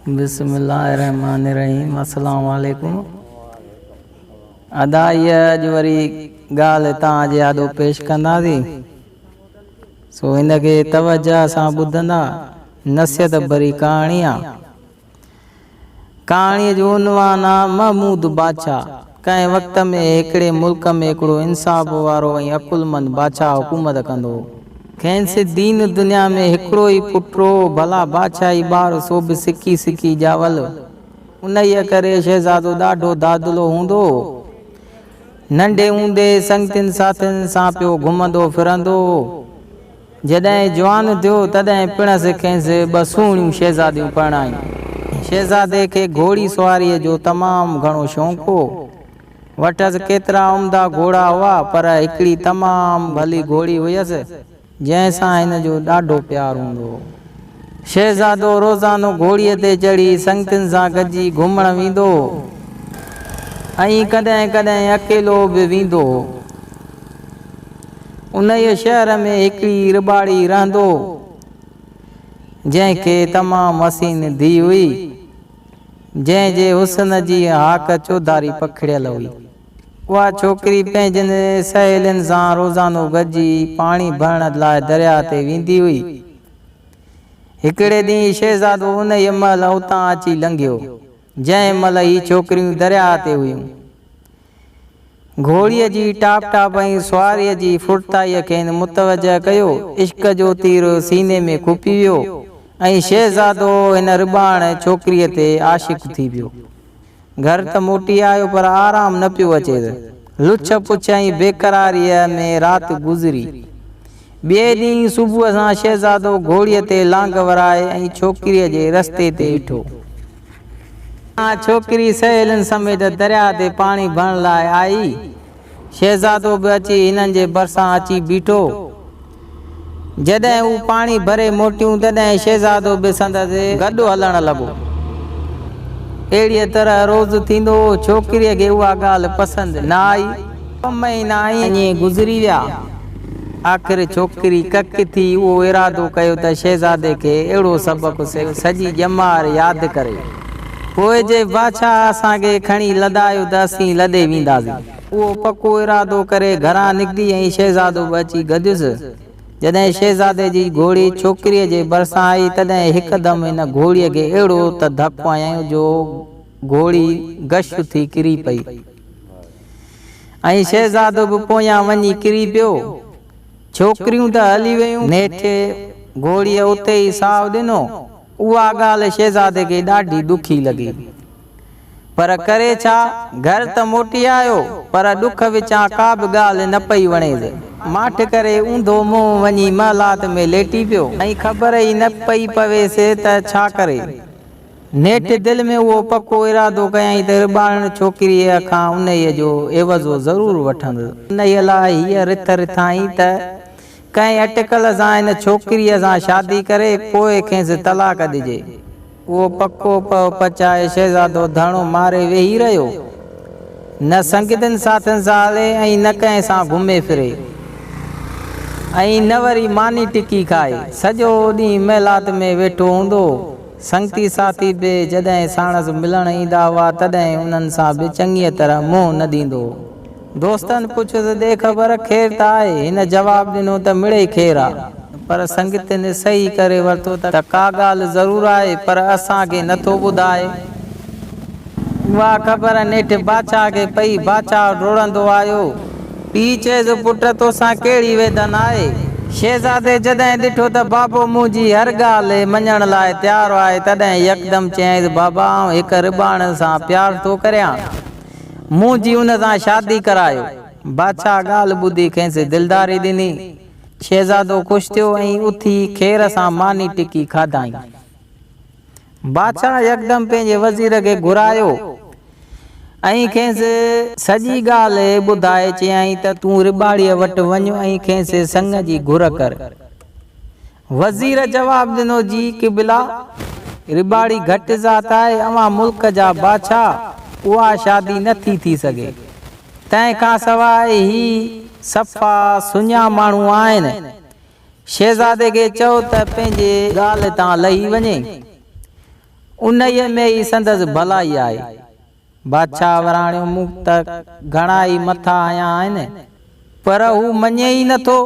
बिस्मिल्लाहिर्रहमानिर्रहीम। अस्सलाम वालेकुम। अदा अॼु वरी ॻाल्हि तव्हांजे आॾो पेश कंदासीं, सो हिनखे तवज्जो सां ॿुधंदा। नसीहत भरी कहाणी आहे। कहाणीअ जो उनवान आहे महमूद बादशाह। कंहिं वक़्त में हिकिड़े मुल्क में हिकिड़ो इंसाफ़ वारो ऐं अकुलमंद बादशाह हुकूमत कंदो हो। खेसि दीन दुनिया में हिकिड़ो ई पुटु हो। भला बादशाही ॿार सो बि सिकी सिकी जावल। उनईअ करे शहज़ादो ॾाढो दादलो हूंदो। नंढे हूंदे संगतियुनि साथियुनि सां पियो घुमंदो फिरंदो। जॾहिं जवान थियो तॾहिं पिणसि खेसि ॿ सुहिणियूं शहज़ादियूं परणायूं। शहज़ादे खे घोड़ी सवारीअ जो तमामु घणो शौक़ु हो। वटसि केतिरा उम्दा घोड़ा हुआ, पर हिकिड़ी तमामु भली घोड़ी हुयसि जंहिंसां हिन जो ॾाढो प्यारु हूंदो हो। शहज़ादो रोज़ानो घोड़ीअ ते चढ़ी संगतियुनि सां गॾिजी घुमण वेंदो ऐं कॾहिं कॾहिं अकेलो बि वेंदो हो। उन शहर में हिकिड़ी रिबाड़ी रहंदो जंहिंखे तमामु हसीन धीउ हुई, जंहिंजे हुस्न जी हाक चौधारी पखिड़ियल हुई। उहा छोकिरी पंहिंजनि सहेलियुनि सां रोज़ानो गॾिजी पाणी भरण लाइ दरिया ते वेंदी हुई। हिकिड़े ॾींहुं शहज़ादो उन महिल उतां अची लंघियो जंहिं महिल ही छोकिरियूं दरिया ते हुयूं। घोड़ीअ जी टाप टाप ऐं सवारीअ जी फुर्ताईअ खे मुतवजह कयो। इश्क जो तीर सीने में खुपी वियो ऐं शहज़ादो हिन रिबाण छोकिरीअ ते आशिक़ थी वियो। घर त मोटी आयो पर आराम न पियो अचे। लुछ पुछ ऐं बेक़रारीअ में राति गुज़री। ॿिए ॾींहुं सुबुह सां शहज़ादो घोड़ीअ ते लांग वराए ऐं छोकिरीअ जे रस्ते ते बीठो। छोकिरी सहेलियुनि समेत दरिया ते पाणी भरण लाइ आई। शहज़ादो बि अची हिननि जे भरिसां अची बीठो। जॾहिं हू पाणी भरे मोटियूं तॾहिं शहज़ादो बि संदसि गॾु हलण लॻो। अहिड़ीअ तरह रोज़ थींदो। छोकिरीअ खे उहा ॻाल्हि पसंदि न आई। ॿ महीना ईअं गुज़री विया। आख़िर छोकिरी कक थी उहो इरादो कयो त शहज़ादे खे अहिड़ो सबक़ु सॼी ॼमार यादि करे पोइ जे बादशाह असांखे खणी लदायो त असीं लॾे वेंदासीं। उहो पको इरादो करे घरां निकिती ऐं शहज़ादो बि अची गॾुसि। जॾहिं शहज़ादे जी घोड़ी छोकिरीअ जे भरिसां आई तॾहिं हिकदमि हिन घोड़ीअ खे अहिड़ो त धकु हयाईं जो घोड़ी गश थी किरी पई ऐं शहज़ादो बि पोयां वञी किरी पियो। छोकिरियूं त हली वियूं। नेठि घोड़ीअ उते ई साहु ॾिनो। उहा ॻाल्हि शहज़ादे खे ॾाढी ॾुखी लॻी, पर करे छा? घर त मोटी आयो पर ॾुख विचां का बि ॻाल्हि न पई वणेसि। माठ करे ऊंधो मुंहुं वञी महलात में लेटी पियो ऐं ख़बर ई न पई पवेसि त छा करे। नेठि दिलि में उहो पको इरादो कयईं त रिबाण छोकिरीअ खां उनईअ जो एवज़ो ज़रूरु वठंदुसि। उनईअ लाइ हीअ रिथ रिथाई त कंहिं अटकल सां हिन छोकिरीअ सां शादी करे पोइ खेसि तलाक ॾिजे। उहो पको पचाए शहज़ादो धरणो मारे वेही रहियो। न संगतियुनि साथियुनि सां हले ऐं न कंहिं सां घुमे फिरे ऐं न वरी मानी टिकी खाए। सॼो ॾींहुं महिलात में वेठो हूंदो। संगती साथी बि जॾहिं साणसि मिलण ईंदा हुआ तॾहिं उन्हनि सां बि चङीअ तरह मुंहुं न ॾींदो। दोस्तनि पुछियोसि ॾे ख़बर ख़ैर त आहे? हिन जवाबु ॾिनो त मिड़ई ख़ैर आहे, पर संगतियुनि सही करे वरितो त का ॻाल्हि ज़रूरु आहे पर असांखे नथो ॿुधाए। उहा ख़बर नेठि बादशाह खे पई। बादशाह डोड़ंदो आयो। पीउ चएसि पुट तोसां कहिड़ी वेदन आहे? शहज़ादे जॾहिं ॾिठो त बाबो मुंहिंजी हर ॻाल्हि मञण लाइ तयारु आहे तॾहिं यकदमि चयईंसि बाबा आउं हिकु रिबाण सां प्यारु थो करियां, मुंहिंजी उन सां शादी करायो। बादशाह ॻाल्हि ॿुधी खेसि दिलदारी ॾिनी। शहज़ादो ख़ुशि थियो ऐं उथी ख़ैर सां मानी टिकी खाधाई। बादशाह यकदमि पंहिंजे वज़ीर खे घुरायो ऐं खेसि सॼी ॻाल्हि ॿुधाए चयईं त तूं रिबाड़ीअ वटि वञ ऐं खेसि संग जी घुर कर। वज़ीर जवाबु ॾिनो जी क़िबला, रिबाड़ी घटि ज़ात आहे। अवां मुल्क जा बादशाह, उहा शादी नथी थी सघे। तंहिंखां सवाइ ही सफ़ा सुञा माण्हू आहिनि। शहज़ादे खे चओ त पंहिंजे ॻाल्हि तां लही वञे। उन्हीअ में ई संदसि भलाई आहे। बादशाह वराणियो मूं त घणा ई मथा आया आहिनि, पर हू मञे ई नथो।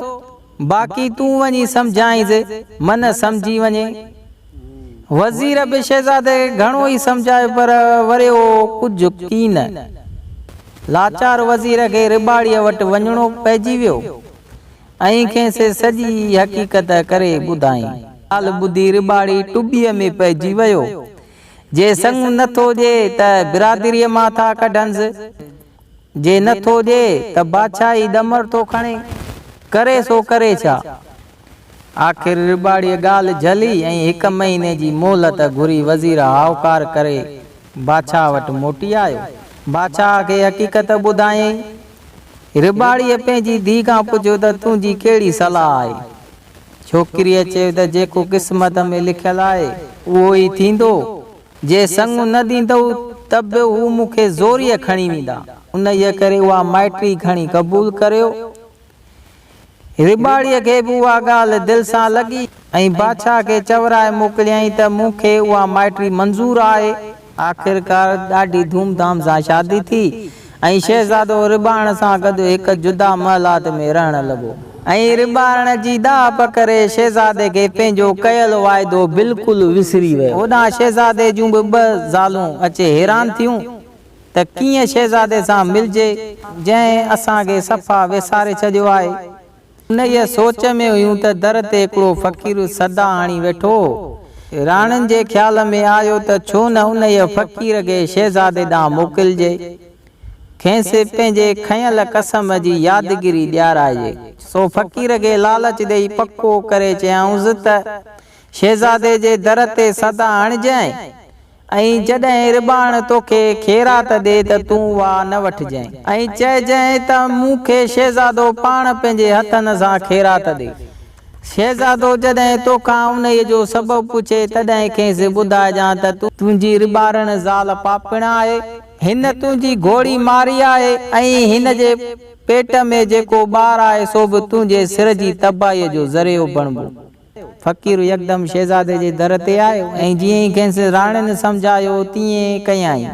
बाक़ी तूं वञी सम्झाइंसि, मन सम्झी वञे। वज़ीर बि शहज़ादे घणो ई सम्झायो, पर वरी कुझु की न। लाचार वज़ीर खे रिबाड़ीअ वटि वञिणो पइजी वियो ऐं खेसि सॼी हक़ीक़त करे ॿुधाई। ॻाल्हि ॿुधी रिबाड़ी टुॿीअ में पइजी वियो। जे संग नथो ॾिए त बिरादरीअ मां था कढंसि, जे नथो ॾिए त बादशाही ॾमर थो खणे, करे सो करे छा। आख़िर रिबाड़ीअ ॻाल्हि झली ऐं 1 महीने जी मोहलत घुरी वज़ीर हावकार करे बादशाह वटि मोटी आयो। बादशाह खे हक़ीक़त ॿुधायईं। रिबाड़ीअ पंहिंजी धीउ खां पुछियो त तुंहिंजी कहिड़ी सलाह आहे। छोकिरीअ चयो त जेको क़िस्मत में लिखियलु आहे उहो ई थींदो। जे संग न ॾींदव त बि हू मूंखे ज़ोरीअ खणी वेंदा। उन्हीअ करे उहा माइटी खणी क़बूल करियो। रिबाड़ीअ खे बि उहा ॻाल्हि दिलि सां लॻी ऐं बादशाह खे चवराए मोकिलियईं त मूंखे उहा माइटी मंज़ूर आहे। आख़िरकार ॾाढी धूमधाम सां शादी थी ऐं शहज़ादो रिबाण सां गॾु हिकु जुदा महलात में रहण लॻो ऐं रिबाण जी दाब करे शहज़ादे खे पंहिंजो कयल वाइदो बिल्कुलु विसरी वियो। होॾां शहज़ादे जूं बि 2 ज़ालूं अचे हैरान थियूं त कीअं शहज़ादे सां मिलजे जंहिं असांखे सफ़ा विसारे छॾियो आहे। उन्हीअ सोच में हुयूं त दर ते हिकिड़ो फ़क़ीर सदा आणी वेठो। राणनि जे ख़्याल में आयो त छो न उन्हीअ फ़क़ीर खे शहज़ादे ॾांहुं मोकिलिजे, खेसि पंहिंजे खयल कसम जी यादगिरी ॾियाराइजे। सो फ़क़ीर खे लालच ॾेई पको करे चयाऊंसि त शहज़ादे जे दर ते सदा आणिजांइ ऐं जॾहिं रिबाण तोखे ख़ैरात ॾे त तूं उहा न वठिजांइ ऐं चइजांइ त मूंखे शहज़ादो पाण पंहिंजे हथनि सां ख़ैरात ॾे। शहज़ादो जॾहिं तोखां उन्हीअ जो सबबु पुछे तॾहिं खेसि ॿुधाइजां त तुंहिंजी रिबारण ज़ाल पापण आहे, हिन तुंहिंजी घोड़ी मारी आहे ऐं हिन जे पेट में जेको ॿारु आहे सो बि तुंहिंजे सिर जी तबाहीअ जो ज़रियो बणिबो। फ़क़ीर यकदम शहज़ादे जे दर ते आयो ऐं जीअं ई खेसि राणियुनि सम्झायो तीअं कयाईं।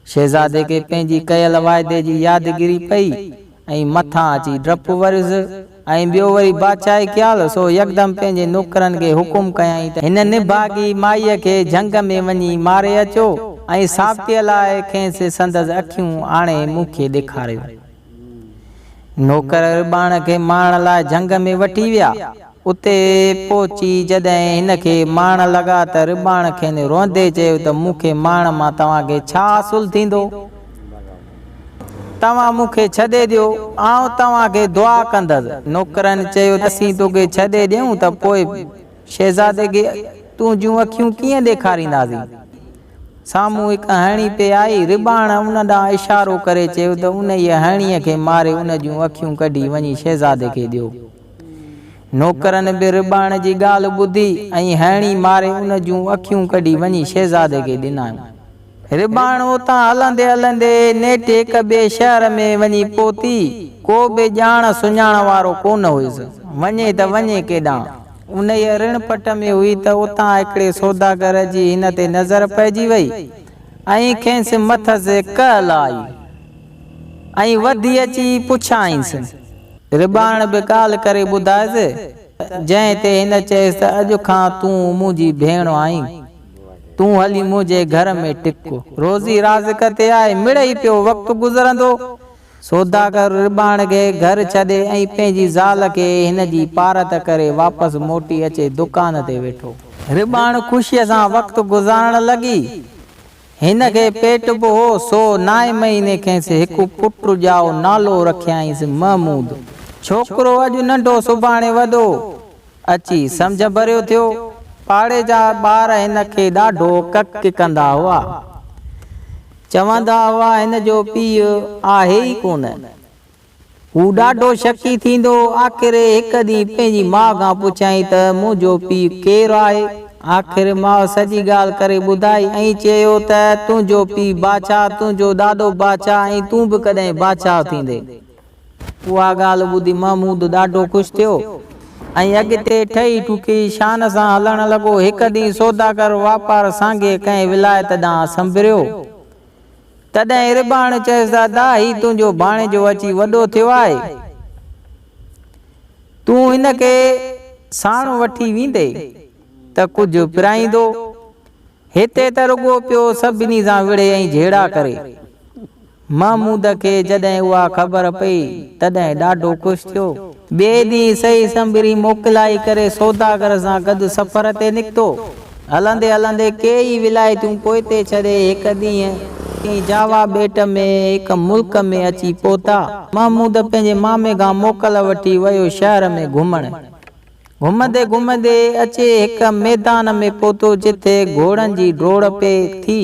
शहज़ादे खे पंहिंजी कयल वाइदे जी यादगिरी पई ऐं मथां अची डपु वरियुसि ऐं ॿियो वरी बादशाह ख़्याल। सो यकदम पंहिंजे नौकरनि खे हुकुम कयाईं त हिन निभागी माईअ खे झंग में वञी मारे अचो ऐं साबितीअ लाइ खेसि संदसि अखियूं आणे मूंखे ॾेखारियो। नौकर रिबाण खे मारण लाइ झंग में वठी विया। उते पहुची जॾहिं हिन खे मारण लॻा त रिबाण खेनि रोंदे चयो त मूंखे मारण मां तव्हांखे छा हासिलु थींदो, तव्हां मूंखे छॾे ॾियो, आउं तव्हांखे दुआ कंदसि। नौकरनि चयो असीं तोखे छॾे ॾियूं त पोइ शहज़ादे खे तुंहिंजूं अखियूं कीअं ॾेखारींदासीं। साम्हूं हिकु हणी पे आई। रिबाण उन ॾांहुं इशारो करे चयो त उन्हीअ हणीअ खे मारे उन जूं अखियूं कढी वञी शहज़ादे खे ॾियो। नौकरनि बि रिबाण जी ॻाल्हि ॿुधी ऐं हणी मारे उन जूं अखियूं कढी वञी शहज़ादे खे ॾिनायूं। रिबाण उतां हलंदे हलंदे नेठि हिकु ॿिए शहर में वञी पहुती। को बि ॼाण सुञाण वारो कोन हुयुसि। वञे त वञे केॾांहुं। उन्हीअ ऋण पट में हुई त उतां हिकिड़े सौदागर जी हिन ते नज़र पइजी वई ऐं खेसि मथसि कल आई ऐं वधी अची पुछाईंसि। रिबाण बि ॻाल्हि करे ॿुधायसि जंहिं ते हिन चयसि त अॼु खां तूं मुंहिंजी भेण आहीं, तूं हली मुंहिंजे घर में टिक। रोज़ी राज़िक ते आहे मिड़ई पियो वक़्तु गुज़रंदो। सौदागर रिबाण खे घर छॾे ऐं पंहिंजी ज़ाल खे हिन जी पारत करे वापसि मोटी अचे दुकान ते वेठो। रिबाण ख़ुशीअ सां वक़्तु गुज़ारण लॻी। हिन खे पेट बि हो। सो 9 महीने खेसि हिकु पुटु ॼाओ नालो रखियाईंसि महमूद। छोकिरो अॼु नंढो सुभाणे वॾो अची सम्झ भरियो थियो। पाड़े जा ॿार हिन खे ॾाढो कक कंदा हुआ, चवंदा हुआ हिन जो पीउ आहे ई कोन। हू ॾाढो शकी थींदो। आख़िर हिकु ॾींहुं पंहिंजी माउ खां पुछियईं त मुंहिंजो पीउ केरु आहे। आख़िर माउ सॼी ॻाल्हि करे ॿुधाई ऐं चयो त तुंहिंजो पीउ बादशाह, तुंहिंजो ॾाॾो बादशाह ऐं तूं बि कॾहिं बादशाह थींदे। उहा ॻाल्हि ॿुधी महमूद ॾाढो ख़ुशि थियो ऐं अॻिते ठही ठुकी शान सां हलण लॻो। हिकु ॾींहुं सौदागर वापार सांगे कंहिं विलायत ॾांहुं संभरियो। तॾहिं रिबाण चयसि, दादा ही तुंहिंजो भाणेजो अची वॾो थियो आहे, तूं हिनखे साणु वठी वेंदे त कुझु पिराईंदो। हिते त रुॻो पियो सभिनी सां विड़े ऐं झेड़ा करे। महमूद खे जॾहिं उहा ख़बर पई तॾहिं ॾाढो ख़ुशि थियो। ॿिए ॾींहुं सही संभरी मोकिलाई करे सौदागर सां गॾु सफ़र ते निकितो। हलंदे हलंदे केई विलायतूं पोइते छॾे हिकु ॾींहुं जावा ॿेट में हिकु मुल्क में अची पहुता। महमूद पंहिंजे मामे खां मोकल वठी वियो शहर में घुमण। घुमंदे घुमंदे अचे हिकु मैदान में पहुतो जिथे घोड़नि जी डोड़ पए थी।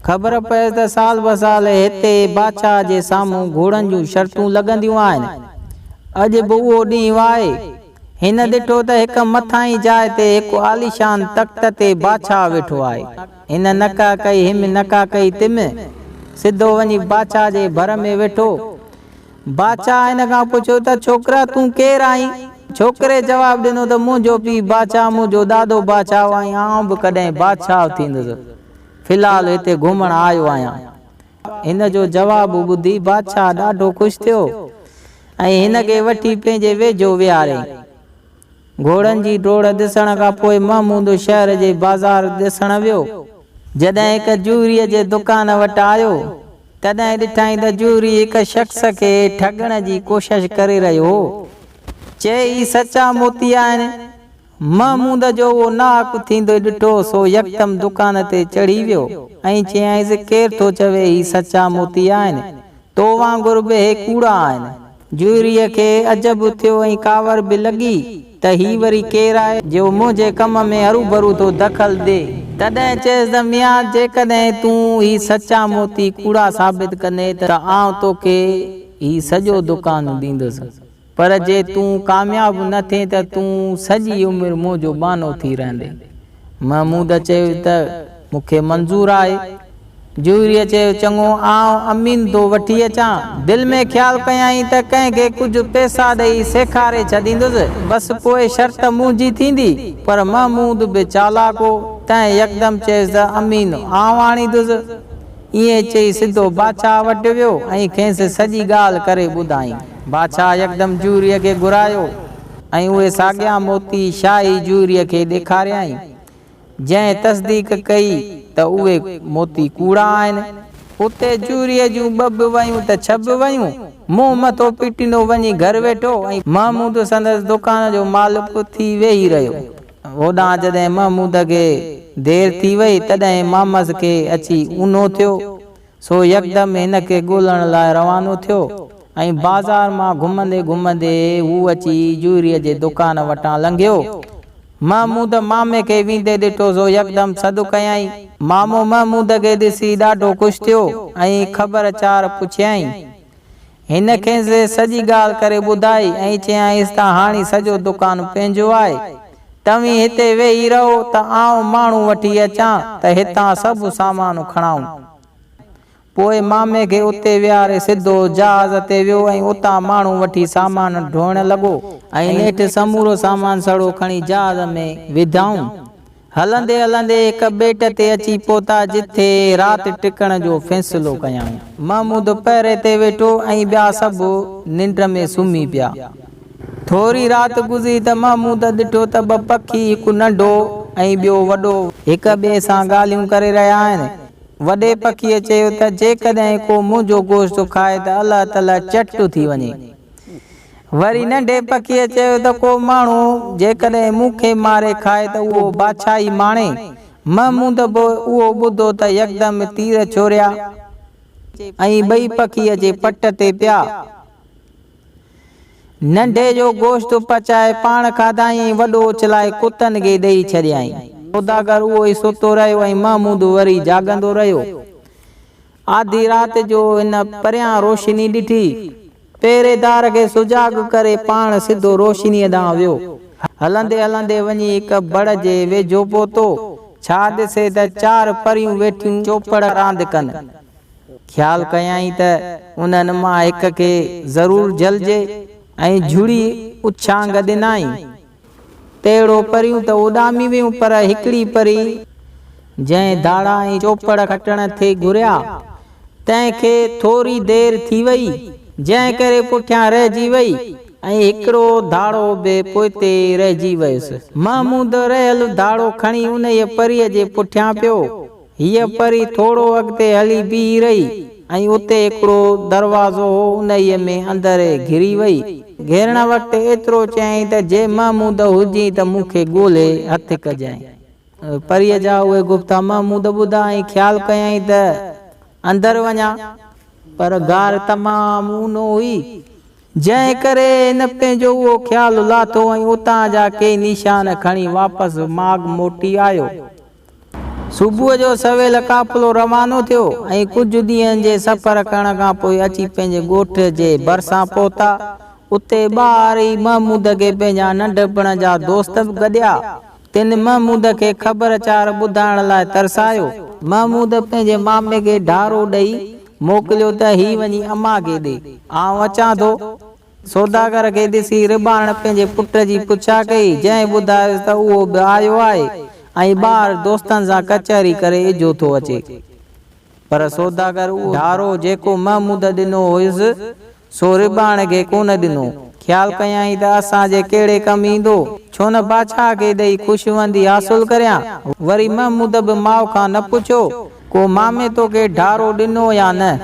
ख़बर पए त साल ब साल हिते बादशाह जे साम्हूं घोड़नि जूं शर्तूं लॻंदियूं आहिनि। अॼु बि उहो ॾींहुं आहे। हिन ॾिठो त हिकु मथां ई जाइ ते हिकु आलीशान तख़्त ते बादशाह वेठो आहे। हिन नका कई हिम नका कई तिम, सिधो वञी बादशाह जे भर में वेठो। बादशाह हिन खां पुछियो त छोकिरा तूं केरु आहीं? छोकिरे जवाबु ॾिनो त मुंहिंजो पीउ बादशाह, मुंहिंजो ॾाॾो बादशाह आई, आउं बि कॾहिं बादशाह थींदुसि, फ़िलहालु हिते घुमण आयो आहियां। हिन जो जवाबु ॿुधी बादशाह ॾाढो ख़ुशि थियो ऐं हिन खे वठी पंहिंजे वेझो विहारे। घोड़नि जी डोड़ ॾिसण खां पोइ महमूद शहर जे बाज़ार ॾिसण वियो। जॾहिं हिकु जूरीअ जे दुकान वटि आयो तॾहिं ॾिठाई त जूरी हिकु शख़्स खे ठॻण जी कोशिशि करे रहियो हो। चए ही सचा मोती आहिनि। महमूद जो उहो नाक थींदो ॾिठो सो यकदम दुकान ते चढ़ी वियो ऐं चयाईंसि, केरु थो चवे ही सचा मोती आहिनि? तो वांगुरु बि हे कूड़ा आहिनि। जूरीअ खे अजब थियो ऐं कावर बि लॻी त ही वरी केरु आहे जो मुंहिंजे कम में हरू भरू थो दख़ल ॾे। तॾहिं चयसि त मियां, जेकॾहिं तूं ही सचा मोती कूड़ा साबित कंदे त आउं तोखे ही सॼो दुकान ॾींदुसि, पर जे तूं कामयाब न थिए त तूं सॼी उमिरि मुंहिंजो बानो थी रहंदे। महमूद चयो त मूंखे मंज़ूर आहे। जूरीअ चयो, चङो, आउं अमीन थो वठी अचां। दिलि में ख़्यालु कयाई त कंहिंखे कुझु पैसा ॾेई सेखारे छॾींदुसि, बसि पोइ शर्त मुंहिंजी थींदी। पर महमूद बि चालाक हो, तंहिं यकदम चयसि त अमीन आउं आणींदुसि। ईअं चई सिधो बादशाह वटि वियो ऐं खेसि सॼी ॻाल्हि करे ॿुधाई। बादशाह यकदम जूरीअ खे घुरायो ऐं उहे साॻिया मोती शाही जूरीअ खे ॾेखारियई। जंहिं तस्दीक कई त उहे मोती कूड़ा आहिनि। उते जूरीअ जूं ॿ बि वयूं त छह बि वयूं। मुंहुं मथो पीटींदो वञी घर वेठो ऐं महमूद संदसि दुकान जो मालिक थी वेही रहियो। होॾां जॾहिं महमूद खे देरि थी वई तॾहिं मामस खे अची ऊनो थियो, सो यकदम हिन खे ॻोल्हण लाइ रवानो थियो ऐं बाज़ार मां घुमंदे घुमंदे हू अची जूरीअ जे दुकान वटां लंघियो। महमूद मामे खे वेंदे ॾिठो सो यकदम सॾु कयई। मामो महमूद खे ॾिसी ॾाढो ख़ुशि थियो ऐं ख़बर चार पुछियई। हिन खे सॼी ॻाल्हि करे ॿुधाई ऐं चयाईंसि त हाणे सॼो दुकान पंहिंजो आहे, तव्हीं हिते वेही रहो त आउं माण्हू वठी अचां त हितां सभु सामान खणाऊं। पोइ मामे खे उते विहारे सिधो जहाज़ ते वियो ऐं उतां माण्हू वठी सामान ढोइण लॻो ऐं नेठि समूरो सामान सड़ो खणी जहाज़ में विधाऊं। हलंदे हलंदे हिकु ॿेट ते अची पहुता जिथे राति टिकण जो फ़ैसिलो कयाऊं। महमूद पहिरे ते वेठो ऐं ॿिया सभु निंड में सुम्ही पिया। थोरी राति गुज़री त महमूद ॾिठो त ॿ पखी, हिकु नंढो ऐं ॿियो वॾो, हिक ॿिए सां ॻाल्हियूं करे रहिया आहिनि। वॾे पखीअ चयो त जेकॾहिं को मुंहिंजो गोश्त खाए त अलाह ताला चट थी वञे। वरी नंढे पखीअ चयो त को माण्हू जेकॾहिं मूंखे मारे खाए त उहो बादशाही माणे। महमूद उहो ॿुधो त यकदम तीर छोड़िया ऐं ॿई पखीअ जे पट ते पिया। नंढे जो गोश्त पचाए पाण खाधाई, वॾो उछलाए कुतनि खे ॾेई छॾियई। सौदागर उहो ई सुतो रहियो ऐं महमूद वरी जाॻंदो रहियो। आधी राति जो हिन परियां रोशनी ॾिठी। पहिरेदार खे सुजाॻ करे पाण सिधो रोशनीअ ॾांहुं वियो। हलंदे हलंदे वञी हिकु बड़ जे वेझो पहुतो। छा ॾिसे त 4 परियूं वेठियूं चोपड़ रांदि कनि। ख़्यालु कयई त उन्हनि मां हिक खे ज़रूरु जलजे ऐं झुड़ी उछांग ॾिनाई। तेड़ो परियूं त उॾामी वियूं, पर हिकिड़ी परी जंहिं धाड़ा ऐं चोपड़ खटण ते घुरिया तंहिंखे थोरी देर थी वई, जंहिं करे पुठियां रहिजी वई ऐं हिकिड़ो धाड़ो बि पोइते रहिजी वियुसि। महमूद रहियल धाड़ो खणी उन परीअ जे पुठियां पियो। हीअ परी थोरो अॻिते हली बीही रही ऐं उते हिकिड़ो दरवाज़ो हो, उन में अंदरि घिरी वई। घेरण वक़्तु एतिरो चयईं त जे महमूद हुजी त मूंखे ॻोल्हे हथु कजांइ। परीअ जा उहे गुफ़्ता महमूद ॿुधा ऐं ख़्यालु कयईं त अंदरि वञा, पर गार तमामु ऊनो हुई, जंहिं करे हिन पंहिंजो उहो ख़्यालु लाथो ऐं उतां जा के निशान खणी वापसि माग मोटी आयो। सुबुह जो सवेल काफ़िलो रवानो थियो ऐं कुझु ॾींहंनि जे सफ़र करण खां पोइ अची पंहिंजे ॻोठ जे भरिसां पहुता। उते ॿार ई महमूद खे पंहिंजा नंढपण जा दोस्त बि गॾिया। तिन महमूद खे ख़बरचार ॿुधाइण लाइ तरसायो। महमूद पंहिंजे मामे खे ढारो ॾेई मोकिलियो त ही वञी अम्मा खे ॾे, आउं अचां थो। सौदागर खे ॾिसी रिबाण पंहिंजे पुट जी पुछा कई, जंहिं ॿुधायुसि त उहो बि आयो आहे ऐं ॿार दोस्तनि सां कचहरी करे इजो थो अचे। पर सौदागर उहो ढारो जेको महमूद ॾिनो हुयुसि सो रिबाण खे कोन ॾिनो। ख़्यालु कयईं त असांजे कहिड़े कमु ईंदो, छो न बादशाह खे ॾेई ख़ुशवंदी हासिल करियां। वरी महमूद बि माउ खां न पुछियो को मामे तोखे ढारो ॾिनो या न।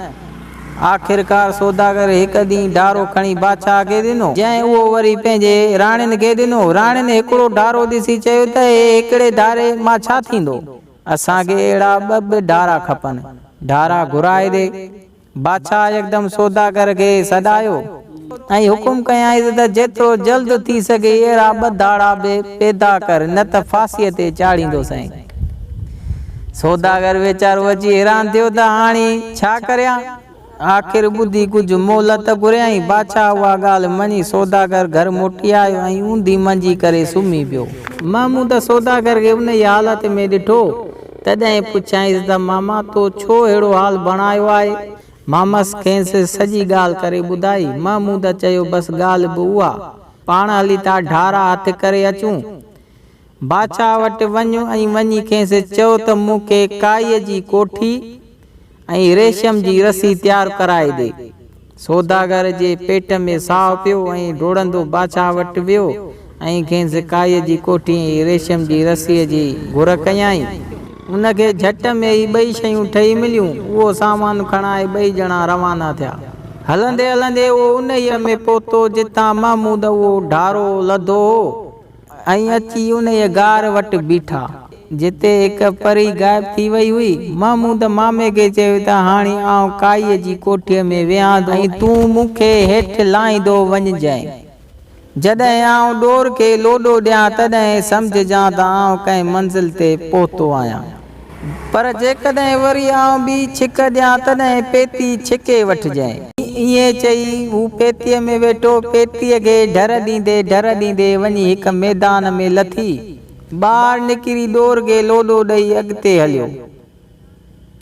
आख़िरकार सौदागर हिकु ॾींहुं ढारो खणी बादशाह खे ॾिनो, जंहिं उहो वरी पंहिंजे राणियुनि खे ॾिनो। राणियुनि हिकिड़ो ढारो ॾिसी चयो त हिकिड़े ढारे मां छा थींदो, असांखे अहिड़ा ॿ ढारा खपनि, ढारा घुराए ॾे। बादशाह यकदम सौदागर खे सॾायो ऐं हुकुम कयईं त जेतिरो जल्द थी सघे अहिड़ा ॿ धाड़ा बि पैदा कर, न त फांसीअ ते चाढ़ींदोसीं। सौदागर वीचारो अची हैरान थियो त हाणे छा करियां। आख़िर ॿुधी कुझु मोहलत घुरियईं। बादशाह उहा ॻाल्हि मञी सौदागर घर मोटी आयो ऐं ऊंधी मंझी करे सुम्ही पियो। महमूद सौदागर खे उन ई हालत में ॾिठो, तॾहिं पुछांइसि त मामा तो छो अहिड़ो हाल बणायो आहे। मामस खेसि सॼी ॻाल्हि करे ॿुधाई। महमूद चयो, बसि ॻाल्हि बि उहा, पाण हली था ढारा हथु करे अचूं। बादशाह वटि वञो ऐं वञी खेसि चयो त मूंखे काईअ जी कोठी ऐं रेशम जी रसी तयारु कराए ॾे। सौदागर जे पेट में साहु पियो ऐं डोड़ंदो बादशाह वटि वियो ऐं खेसि काईअ जी कोठी ऐं रेशम जी रसीअ जी घुर कयईं। उनखे झट में ई ॿई शयूं ठही मिलियूं। उहो सामान खणाए ॿई ॼणा रवाना थिया। हलंदे हलंदे उहो उन ई में पहुतो जितां महमूद उहो ढारो लधो हो ऐं अची उन गार वटि बीठा जिते हिकु परी गायब थी वई हुई। महमूद मामे खे चयो त हाणे आउं काईअ जी कोठीअ में वियां थो ऐं तूं मूंखे हेठि लाहींदो वञजांइ। जॾहिं आउं डोर खे लोॾो ॾियां तॾहिं सम्झजां त आउं कंहिं मंज़िल ते पहुतो आहियां, पर जेकॾहिं वरी आउं ॿी छिक ॾियां तॾहिं पेती छिके वठिजांइ। ईअं चई हू पेतीअ में वेठो। पेतीअ खे ढर ॾींदे वञी हिकु मैदान में लथी ॿाहिरि निकिरी डोर खे लोॾो ॾेई अॻिते हलियो।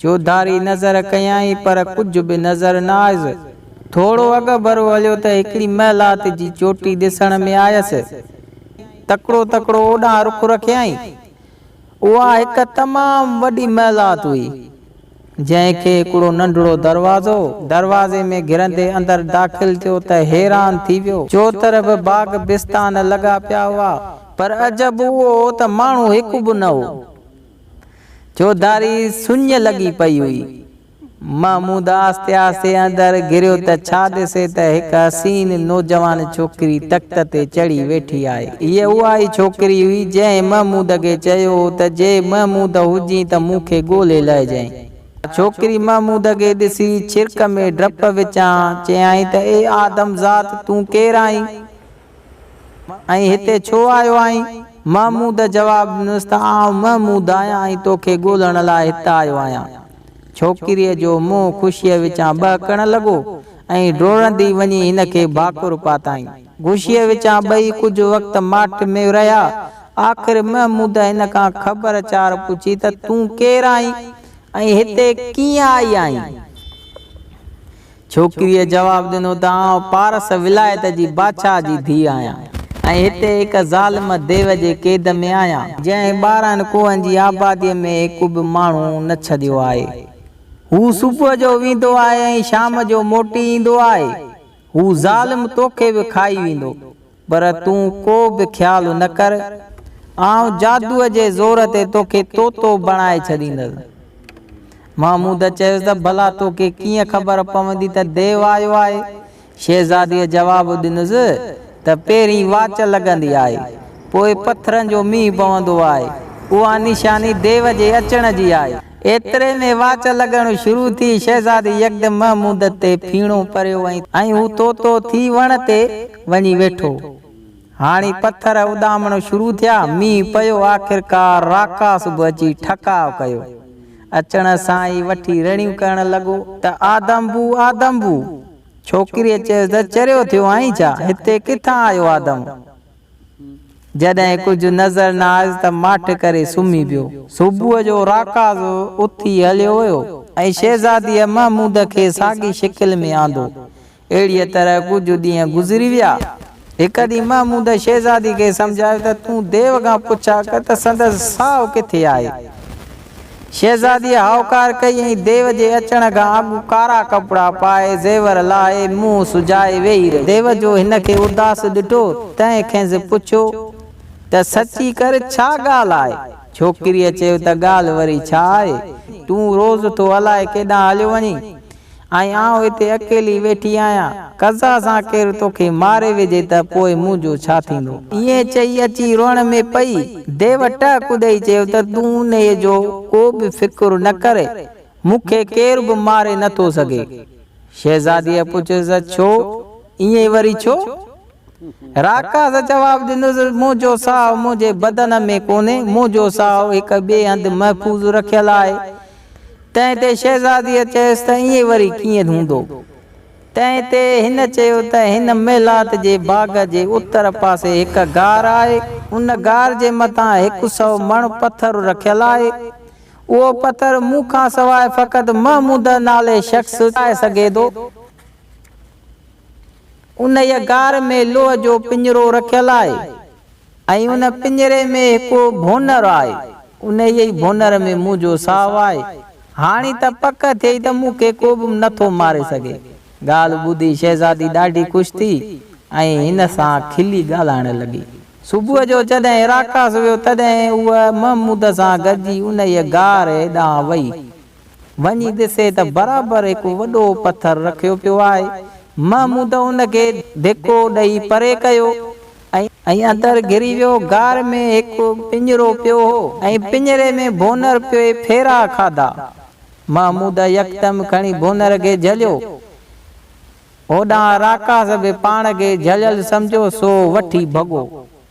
चौधारी नज़र कयईं पर कुझु बि नज़र न आयुसि। थोरो अॻु भरो हलियो त हिकिड़ी महिलात जी चोटी ॾिसण में आयसि। तकिड़ो ओॾां रुख रखियईं। उहा हिकु तमामु वॾी महिलात हुई, जंहिंखे हिकिड़ो नंढड़ो दरवाज़े में घिरंदे अंदरि दाख़िल थियो त हैरान थी वियो। चोतरफ़ बाग बिस्तान लॻा पिया हुआ, पर अजब उहो त माण्हू हिकु बि न हो। चौधारी सुञ लॻी पई हुई। महमूद आस्ते आस्ते अंदरि घिरियो त छा ॾिसे त हिकु हसीन नौजवान छोकिरी तख़्त ते चढ़ी वेठी आहे। हीअ उहा ई छोकिरी हुई जंहिं महमूद खे चयो त जे महमूद हुजी त मूंखे ॻोल्हे लहिजांइ। छोकिरी महमूद खे ॾिसी छिरक में डप विचां चयईं त ए आदमज़ात, तूं केरु आहीं ऐं हिते छो आयो आहीं। महमूद जवाब ॾिनुसि त आउं महमूद आहियां ऐं तोखे ॻोल्हण लाइ हिते आयो आहियां। छोकिरीअ जो मुंहुं ख़ुशीअ विचां बहकण लॻो ऐं डोड़ंदी वञी हिन खे भाकुर पाताईं। ख़ुशीअ विचां ॿई कुझु वक़्तु माठ में रहिया। आख़िर महमूद हिन खां ख़बरचार पुछी त तूं केरु आहीं ऐं हिते कीअं आई आहीं। छोकिरीअ जवाब ॾिनो त आउं पारस विलायत जी बादशाह जी धीउ आहियां ऐं हिते हिक ज़ालिम देव जे क़ैद में आहियां जंहिं 12 कुहनि जी आबादीअ में हिकु बि माण्हू न छॾियो आहे। हू सुबुह जो वेंदो आहे ऐं शाम जो मोटी ईंदो आहे। हू ज़ालिम तोखे बि खाई वेंदो, पर तूं को बि ख़्यालु न कर। आउं जादूअ जे ज़ोर ते तोखे तोतो बणाए छॾींदुसि। महमूद चयुसि त भला तोखे कीअं ख़बर पवंदी त देव आयो आहे? शहज़ादीअ जवाब ॾिनुसि त पहिरीं वाच लॻंदी आहे, पोइ पथरनि जो मींहुं पवंदो आहे, उहा निशानी देव जे अचण जी आहे। एतिरे में वाच लॻणु शुरू थी। शहज़ादी यकदमि महमूद ते फीणो परियो ऐं हू तोतो थी वण ते वञी वेठो। हाणे पथर उॾामण शुरू थिया, मींहुं पियो। आख़िरकार राकास बि अची ठकाव कयो। अचण सां ई वठी रड़ियूं करण लॻो त आदमबू आदमबू। छोकिरीअ चयुसि त चरियो थियो आहीं छा? हिते किथां आयो आदम? जॾहिं कुझु नज़र न आयुसि त माठ करे सुम्ही पियो। सुबुह जो राकास उथी हलियो वियो ऐं शहज़ादीअ महमूद खे साॻी शिकिल में आंदो। अहिड़ीअ तरह कुझु ॾींहं गुज़री विया। हिकु ॾींहुं महमूद शहज़ादी खे सम्झायो त तूं देव खां पुछा कर त संदसि साहु किथे आहे। शहज़ादीअ हाउकार कई ऐं देव जे अचण खां अॻु कारा कपिड़ा पाए ज़ेवर लाहे मुंहुं सुजाए वेही रही। देव जो हिन खे उदास ॾिठो, तंहिं खेसि पुछियो त सची कर छा ॻाल्हि आहे? छोकिरीअ चयो त ॻाल्हि वरी छा आहे? तूं रोज़ तो अलाए केॾांहुं हलियो वञी ऐं आउं हिते अकेली वेठी आहियां। कज़ा सां केरु तोखे मारे विझे त पोइ मुंहिंजो छा थींदो? ईअं चई अची रोअण में पई। देव टहक ॾेई चयो त तूं उन जो को बि फिक्र न करे, मूंखे केरु बि मारे नथो सघे। शहज़ादीअ पुछियोसि छो? ईअं वरी छो? राकास जवाब ॾिनुसि मुंहिंजो साहु मुंहिंजे बदन में कोन्हे, मुंहिंजो साहु हिकु ॿिए हंधि महफ़ूज़ रखियल आहे। तंहिं ते शहज़ादीअ चयुसि त ईअं वरी कीअं हूंदो? तंहिं ते हिन चयो त हिन मेलात जे बाग़ जे उत्तर पासे हिकु गार आहे। उन गार जे मथां 100 मण पथर रखियल आहे। उहो पथर मूंखां सवाइ फ़क़ति महमूद नाले शख़्स ठाहे सघे थो। उन गार में लोह जो पिंजरो रखियल आहे ऐं उन पिंजरे में हिकु भोनर आहे। उन ई भोनर में मुंहिंजो साहु आहे। हाणे त पक थिए त मूंखे को बि नथो मारे सघे। ॻाल्हि ॿुधी शहज़ादी ॾाढी ख़ुशि थी ऐं हिन सां खिली ॻाल्हाइण लॻी। सुबुह जो जॾहिं राकास वियो तॾहिं उहा महमूद सां गॾिजी उन गार ॾांहुं वई। वञी ॾिसे त बराबरि हिकु वॾो पथर रखियो पियो आहे। महमूद उन खे धिको ॾेई परे कयो ऐं अंदरि घिरी वियो। गार में हिकु पिंजरो पियो हो ऐं पिंजरे में भोनर पियो। फेरा खाधा। महमूद यकदमि खणी भोनर खे झलियो। होॾां राकास बि पाण खे झलियल सम्झो सो वठी भॻो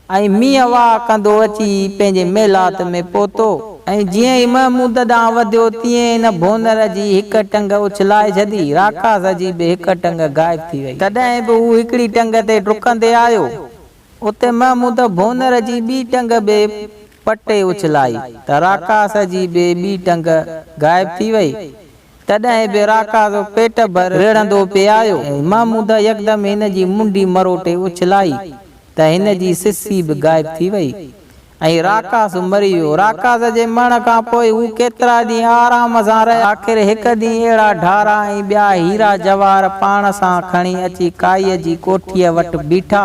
ऐं मींहं वाह कंदो अची पंहिंजे मेलात में पहुतो। ऐं जीअं ई महमूद ॾांहुं वधियो तीअं हिन भोनर जी हिकु टंग उछलाए छॾी। राकास जी बि हिकु टंग गाइब थी वई। तॾहिं बि हू हिकिड़ी टंग ते डुकंदे आयो। उते महमूद भोनर जी ॿी टंग बि पटे उछलाई त राकास जी बि ॿी टंग गाइब थी वई। तॾहिं बि राकास पेट भर रिड़ंदो पियो आयो। महमूद यकदमि हिन जी मुंडी मरोटे उछलाई त हिन जी सिसी बि गाइब थी वई ऐं राकास मरी वियो। राकास जे मरण खां पोइ हू केतिरा ॾींहं आराम सां रहिया। आख़िर हिकु ॾींहुं अहिड़ा ढारा ऐं ॿिया हीरा जवाहर पाण सां खणी अची काईअ जी कोठीअ वटि बीठा।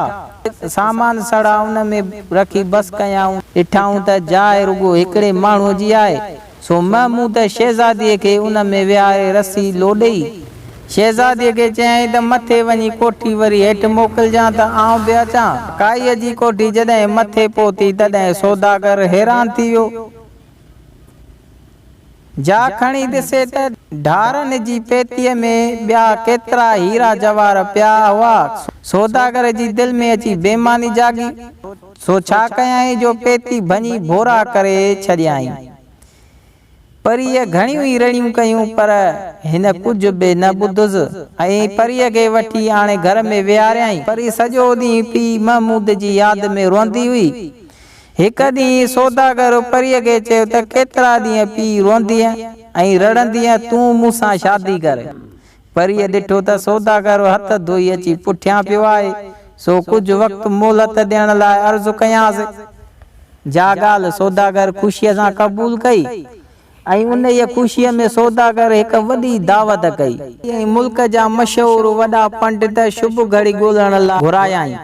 सामान सड़ा उन में रखी बस कयाऊं। ॾिठाऊं त जाइ रुगो हिकिड़े माण्हूअ जी आहे। सो महमूद शहज़ादीअ खे उन में विहारे रसी लोॾई। शहज़ादीअ खे चयईं त मथे वञी कोठी वरी हेठि मोकिलिजां त आउं बि अचां। काईअ जी कोठी जॾहिं मथे पहुती तॾहिं सौदागर हैरान थी वियो। जा खणी ॾिसे त ढारनि जी पेतीअ में ॿिया केतिरा हीरा जवाहर पिया हुआ। सौदागर जी दिलि में अची बेईमानी जागी। सो छा कयईं जो पेती भञी भोरा करे छॾियईं। परीअ घणियूं ई रड़ियूं कयूं पर हिन कुझु बि न ॿुधुसि ऐं परीअ खे वठी हाणे घर में विहारियईं। परी सॼो ॾींहुं पीउ महमूद जी यादि में रोंदी हुई। हिकु ॾींहुं सौदागर परीअ खे चयो त केतिरा ॾींहं पीउ रोंदीअ ऐं रड़ंदीअ, तूं मूंसां शादी कर। परीअ ॾिठो त सौदागर हथ धोई अची पुठियां पियो आहे। सो कुझु वक़्तु मोहलत ॾियण लाइ अर्ज़ु कयांसि। जा ॻाल्हि सौदागर ख़ुशीअ सां क़बूल कई ऐं उन ख़ुशीअ में सौदागर हिकु वॾी दावत कई ऐं मुल्क जा मशहूर वॾा पंडित शुभ घड़ी ॻोल्हण लाइ घुरायाई।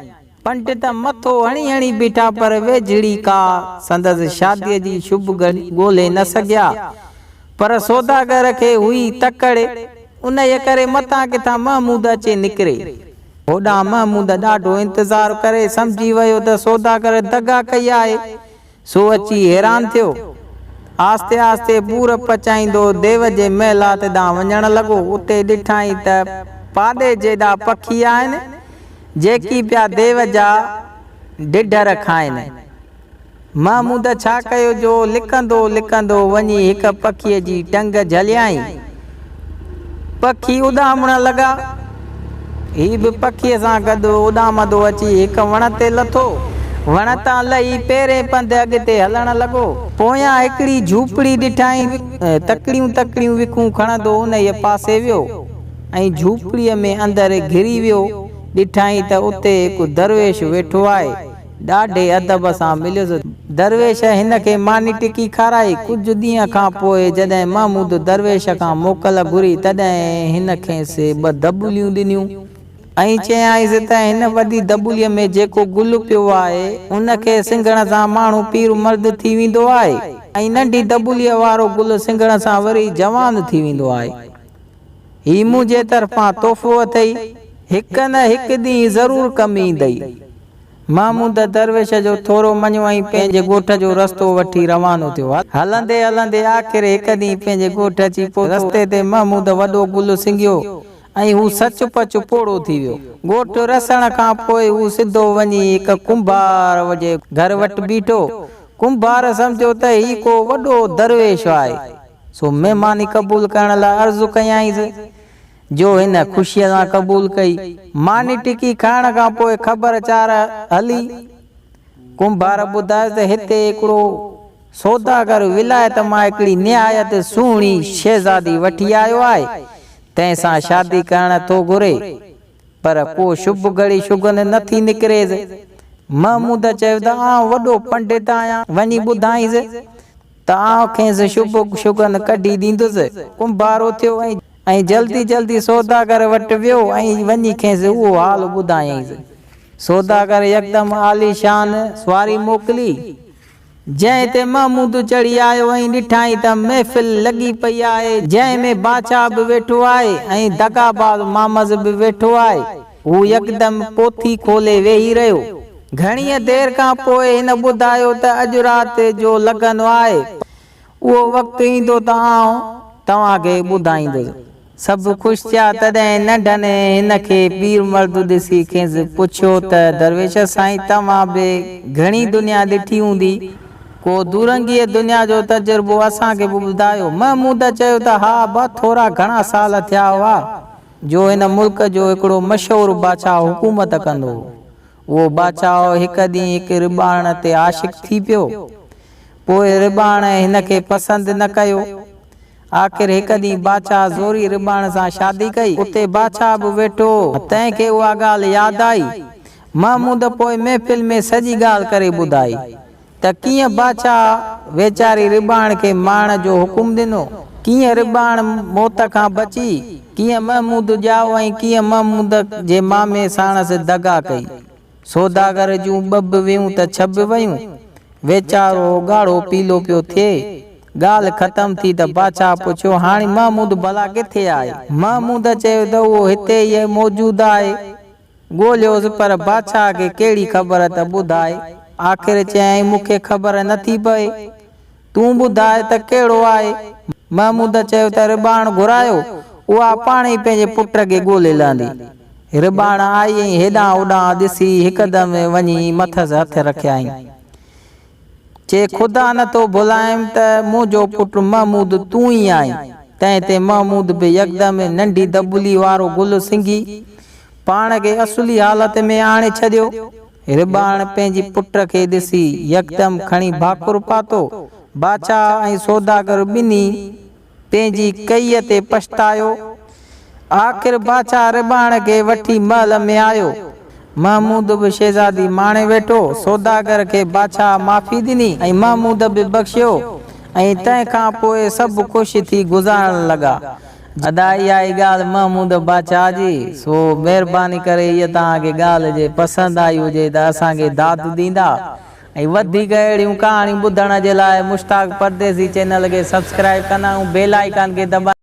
पंडित मथो हणी हणी बीठा पर वेझड़ी का संदसि शादीअ जी शुभ घड़ी ॻोल्हे न सघिया। पर सौदागर खे हुई तकड़, उन करे मथां किथां महमूद अचे निकिरे। होॾां महमूद ॾाढो इंतज़ार करे सम्झी वियो त सौदागर दगा कई आहे। सो अची हैरान थियो। आस्ते आस्ते पूर पचाईंदो देव जे महिलात ॾांहुं वञण लॻो। उते ॾिठाई त पाॾे जेॾा पखी आहिनि जेकी पिया देव जा ढिढर खाइनि। महमूद छा कयो जो लिकंदो लिकंदो वञी हिकु पखीअ जी टंग झलियाई। पखी उॾामण लॻा। ही बि पखीअ सां गॾु उॾामंदो अची हिकु वण ते लथो। वण तां लही पहिरें पंधु अॻिते हलण लॻो। पोयां हिकिड़ी झूपड़ी ॾिठाई। तकड़ियूं तकड़ियूं विखूं खणंदो उन पासे वियो ऐं झूपड़ीअ में अंदरि घिरी वियो। ॾिठाई त उते हिकु दरवेश वेठो आहे। ॾाढे अदब सां मिलियोसि। दरवेश हिन खे मानी टिकी खाराई। कुझु ॾींहं खां पोइ जॾहिं महमूद दरवेश खां मोकल घुरी तॾहिं हिन खेसि 2 दॿुलियूं ॾिनियूं ऐं चयाईंसि त हिन वॾी दॿुलीअ में जेको गुल पियो आहे उन खे सिंघण सां माण्हू पीर मर्द थी वेंदो आहे ऐं नंढी दॿुलीअ वारो गुल सिंघण सां वरी जवान थी वेंदो आहे। ही मुंहिंजे तरफ़ां तोहफ़ो अथई, हिकु न हिकु ॾींहुं ज़रूरु कमु ईंदई। महमूद दरवेश जो थोरो मञो ऐं पंहिंजे ॻोठ जो रस्तो वठी रवानो थियो। हलंदे हलंदे आख़िर हिकु ॾींहुं पंहिंजे ॻोठ अची पहुतो। रस्ते ते महमूद वॾो गुल सिंघियो ऐं हू सचुपचु पोड़ो थी वियो। ॻोठ रसण खां पोइ हू सिधो वञी हिकु कुंभार जे घर वटि बीठो। कुंभार सम्झो त ही को वॾो दरवेश आहे। सो महिमानी क़बूल करण लाइ अर्ज़ु कयाईंसि जो हिन ख़ुशीअ सां क़बूल कई। मानी टिकी खाइण खां पोइ ख़बरचार हली। कुंभार ॿुधाए त हिते हिकिड़ो सौदागर विलायत मां हिकिड़ी निहायत सुहिणी शहज़ादी वठी आयो आहे। तंहिंसां शादी करण थो घुरे पर को शुभ घड़ी शुगन नथी निकिरेसि। महमूद चयो त आउं वॾो पंडित आहियां, वञी ॿुधाईंसि त आउं खेसि शुभ शुगन कढी ॾींदुसि। कुंभारो थियो ऐं जल्दी जल्दी सौदागर वटि वियो ऐं वञी खेसि उहो हाल ॿुधायईंसि। सौदागर यकदमि आलीशान सवारी मोकिली जंहिं ते महमूद चढ़ी आयो ऐं ॾिठाई त महफ़िल लॻी पई आहे जंहिंमें बादशाह बि वेठो आहे ऐं दगाबाज़ मामज़ बि वेठो आहे। हू यकदमि पोथी खोले वेही रहियो। घणीअ देर खां पोइ हिन ॿुधायो त अॼु राति जो लगन आहे। उहो वक़्तु ईंदो त आउं तव्हांखे ॿुधाईंदुसि। सभु ख़ुशि थिया। तॾहिं नंढनि हिन खे पीर मर्द ॾिसी खेसि पुछियो त दरवेश साईं तव्हां बि घणी दुनिया ॾिठी हूंदी, को दूरंगीअ दुनिया जो तजुर्बो असांखे बि ॿुधायो। महमूद चयो त हा थोरा घणा साल थिया हुआ जो हिन मुल्क जो हिकिड़ो मशहूरु बादशाह हुकूमत कंदो हो। उहो बादशाह हिकु ॾींहुं हिकु रिबाण ते आशिक़ थी पियो। पोइ रिबाण हिन खे पसंदि न कयो। आख़िर हिकु ॾींहुं बादशाह ज़ोरी रिबाण सां शादी कई। उते बादशाह बि वेठो। तंहिंखे उहा ॻाल्हि यादि आई। महमूद पोइ महफ़िल में सॼी ॻाल्हि करे ॿुधाई त कीअं बादशाह वेचारी रिबाण खे मारण जो हुकुम ॾिनो, कीअं रिबाण मौत खां बची, कीअं महमूद ॼाओ ऐं कीअं महमूद जे मामे साणसि दगा कई। सौदागर जूं ॿ बि वियूं त 6 बि वयूं। वेचारो ॻाढ़ो पीलो पियो थिए। ॻाल्हि ख़तम थी त बादशाह पुछियो हाणे महमूद भला किथे आहे? महमूद चयो त उहो हिते ई मौजूदु आहे। ॻोल्हियोसि पर बादशाह खे कहिड़ी ख़बर त ॿुधाए। आख़िर चयईं मूंखे ख़बर नथी पए, तूं ॿुधाए त कहिड़ो आहे। महमूद चयो त रिबाण घुरायो, उहा पाण ई पंहिंजे पुट खे ॻोल्हे लहंदी। रिबाण आई ऐं हेॾां होॾां ॾिसी हिकदमि वञी मथसि हथ रखियाईं। चे ख़ुदा नथो भुलायमि त मुंहिंजो पुटु महमूद तूं ई आहीं। तंहिं ते महमूद बि यकदमि नंढी दॿुली वारो गुल सिंघी पाण खे असुली हालत में आणे छॾियो। रिबाण पंहिंजी पुट खे ॾिसी यकदमि खणी भाकुर पातो। बादशाह ऐं सौदागर ॿिन्ही पंहिंजी कईअ ते पछतायो आख़िर बादशाह रिबाण खे वठी महल में आयो। महमूद बि शहज़ादी माणे वेठो। सौदागर खे बादशाह माफ़ी ॾिनी ऐं महमूद बि बख़्शियो ऐं तंहिंखां पोइ सभु ख़ुशि थी गुज़ारण लॻा। अदा इहा ई ॻाल्हि महमूद बादशाह जी। सो महिरबानी करे इहा तव्हांखे ॻाल्हि जे पसंदि आई हुजे त असांखे दाद ॾींदा ऐं वधीक अहिड़ियूं कहाणियूं ॿुधण जे लाइ मुश्ताक परदेसी चैनल खे सब्सक्राइब कंदा ऐं बेल आइकन खे दॿाए